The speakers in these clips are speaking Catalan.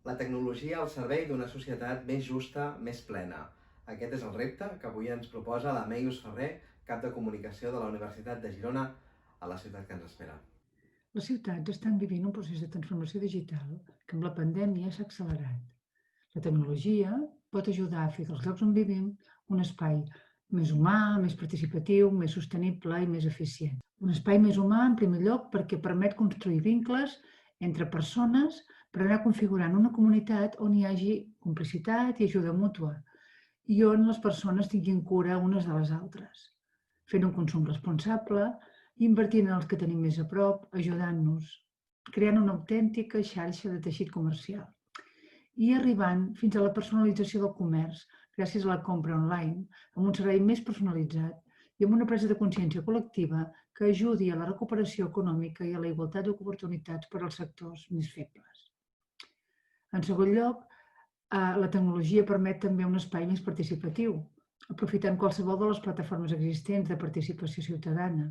La tecnologia al servei d'una societat més justa, més plena. Aquest és el repte que avui ens proposa la Meius Ferrer, cap de comunicació de la Universitat de Girona, a la ciutat que ens espera. Les ciutats estan vivint un procés de transformació digital que amb la pandèmia s'ha accelerat. La tecnologia pot ajudar a fer dels llocs on vivim un espai més humà, més participatiu, més sostenible i més eficient. Un espai més humà, en primer lloc, perquè permet construir vincles entre persones per anar configurant una comunitat on hi hagi complicitat i ajuda mútua i on les persones tinguin cura unes de les altres, fent un consum responsable, invertint en els que tenim més a prop, ajudant-nos, creant una autèntica xarxa de teixit comercial i arribant fins a la personalització del comerç gràcies a la compra online, amb un servei més personalitzat i amb una presa de consciència col·lectiva que ajudi a la recuperació econòmica i a la igualtat d'oportunitats per als sectors més febles. En segon lloc, la tecnologia permet també un espai més participatiu, aprofitant qualsevol de les plataformes existents de participació ciutadana,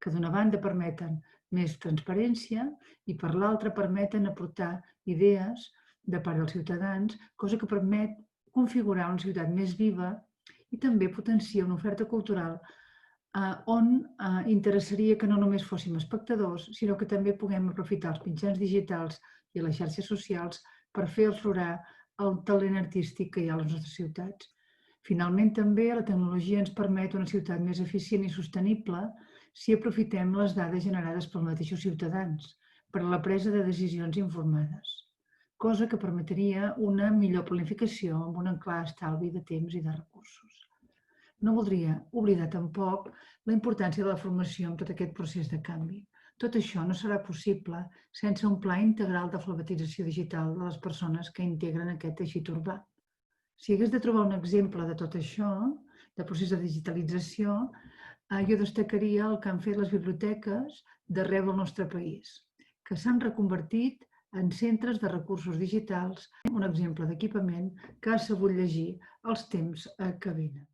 que d'una banda permeten més transparència i per l'altra permeten aportar idees de part dels ciutadans, cosa que permet configurar una ciutat més viva i també potencia una oferta cultural on interessaria que no només fóssim espectadors, sinó que també puguem aprofitar els mitjans digitals i les xarxes socials per fer aflorar el talent artístic que hi ha a les nostres ciutats. Finalment, també la tecnologia ens permet una ciutat més eficient i sostenible si aprofitem les dades generades pels mateixos ciutadans per a la presa de decisions informades, cosa que permetria una millor planificació amb un clar estalvi de temps i de recursos. No voldria oblidar tampoc la importància de la formació en tot aquest procés de canvi. Tot això no serà possible sense un pla integral d'alfabetització digital de les persones que integren aquest teixit urbà. Si hagués de trobar un exemple de tot això, de procés de digitalització, jo destacaria el que han fet les biblioteques d'arreu del nostre país, que s'han reconvertit en centres de recursos digitals, un exemple d'equipament que ha sabut llegir els temps que venen.